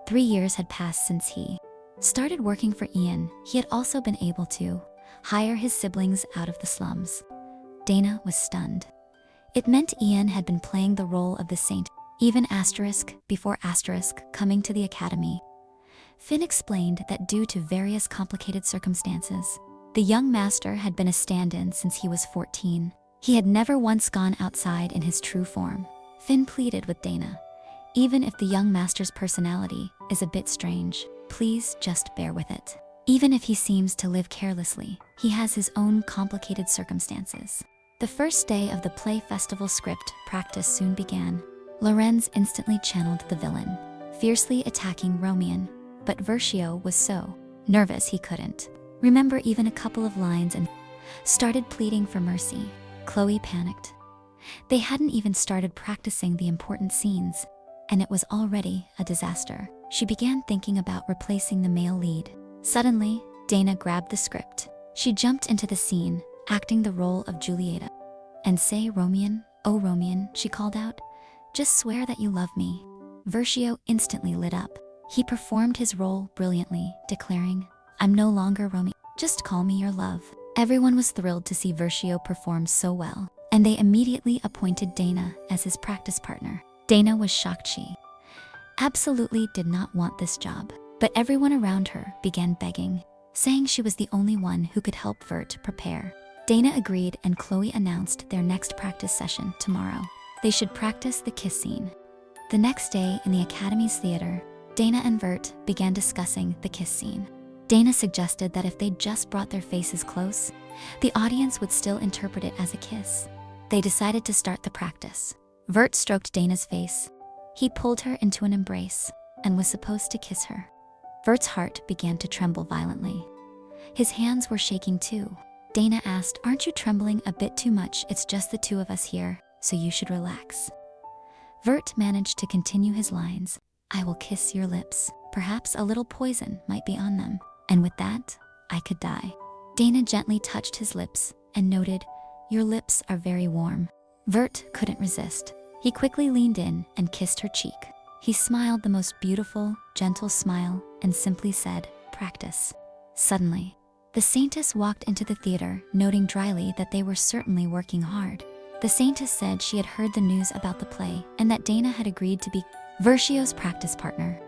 3 years had passed since he started working for Ian. He had also been able to hire his siblings out of the slums. Dana was stunned. It meant Ian had been playing the role of the saint, even before coming to the academy. Finn explained that due to various complicated circumstances, the young master had been a stand-in since he was 14. He had never once gone outside in his true form. Finn pleaded with Dana, even if the young master's personality is a bit strange, please just bear with it. Even if he seems to live carelessly, he has his own complicated circumstances. The first day of the play festival script practice soon began. Lorenz instantly channeled the villain, fiercely attacking Romian, but Versio was so nervous he couldn't remember even a couple of lines and started pleading for mercy. Chloe panicked. They hadn't even started practicing the important scenes, and it was already a disaster. She began thinking about replacing the male lead. Suddenly, Dana grabbed the script. She jumped into the scene, acting the role of Julieta. And say, Romian, oh Romian, she called out, just swear that you love me. Versio instantly lit up. He performed his role brilliantly, declaring, I'm no longer Romian, just call me your love. Everyone was thrilled to see Versio perform so well, and they immediately appointed Dana as his practice partner. Dana was shocked. She absolutely did not want this job, but everyone around her began begging, saying she was the only one who could help Vert prepare. Dana agreed, and Chloe announced their next practice session tomorrow. They should practice the kiss scene. The next day in the Academy's theater, Dana and Vert began discussing the kiss scene. Dana suggested that if they just brought their faces close, the audience would still interpret it as a kiss. They decided to start the practice. Vert stroked Dana's face. He pulled her into an embrace and was supposed to kiss her. Vert's heart began to tremble violently. His hands were shaking too. Dana asked, aren't you trembling a bit too much? It's just the two of us here, so you should relax. Vert managed to continue his lines. I will kiss your lips. Perhaps a little poison might be on them. And with that, I could die. Dana gently touched his lips and noted, your lips are very warm. Vert couldn't resist. He quickly leaned in and kissed her cheek. He smiled the most beautiful, gentle smile and simply said, practice. Suddenly, the Saintess walked into the theater, noting dryly that they were certainly working hard. The Saintess said she had heard the news about the play and that Dana had agreed to be Versio's practice partner,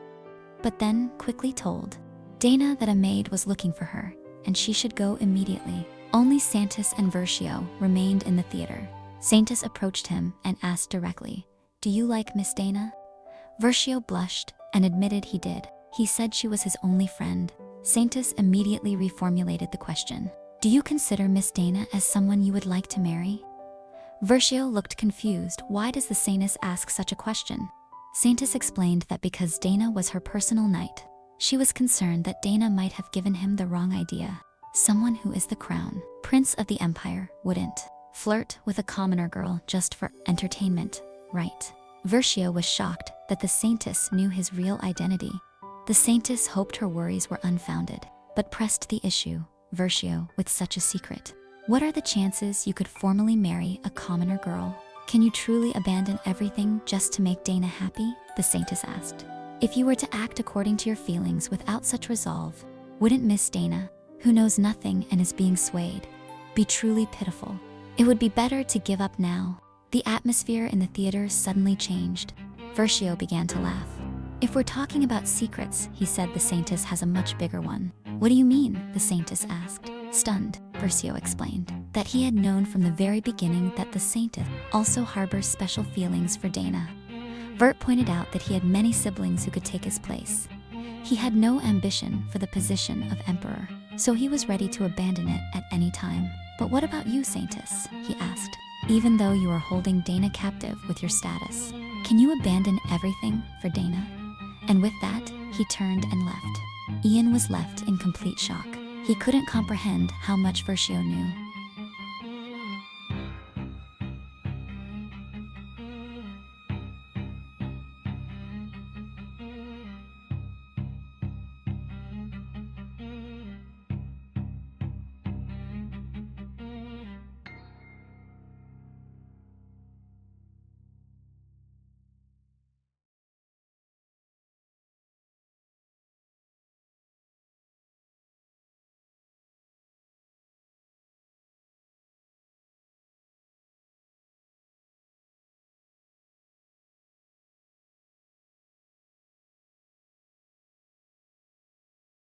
but then quickly told Dana that a maid was looking for her and she should go immediately. Only Saintess and Versio remained in the theater. Saintess approached him and asked directly, do you like Miss Dana? Versio blushed and admitted he did. He said she was his only friend. Saintess immediately reformulated the question. Do you consider Miss Dana as someone you would like to marry? Versio looked confused. Why does the Saintess ask such a question? Saintess explained that because Dana was her personal knight, she was concerned that Dana might have given him the wrong idea. Someone who is the crown prince of the empire wouldn't flirt with a commoner girl just for entertainment, right? Versio was shocked that the Saintess knew his real identity. The Saintess hoped her worries were unfounded, but pressed the issue, Versio, with such a secret. What are the chances you could formally marry a commoner girl? Can you truly abandon everything just to make Dana happy? The Saintess asked. If you were to act according to your feelings without such resolve, wouldn't Miss Dana, who knows nothing and is being swayed, be truly pitiful? It would be better to give up now. The atmosphere in the theater suddenly changed. Versio began to laugh. If we're talking about secrets, he said, the Saintess has a much bigger one. What do you mean? The Saintess asked. Stunned, Versio explained that he had known from the very beginning that the Saintess also harbors special feelings for Dana. Vert pointed out that he had many siblings who could take his place. He had no ambition for the position of emperor, so he was ready to abandon it at any time. But what about you, Saintess? He asked. Even though you are holding Dana captive with your status, can you abandon everything for Dana? And with that, he turned and left. Ian was left in complete shock. He couldn't comprehend how much Versio knew.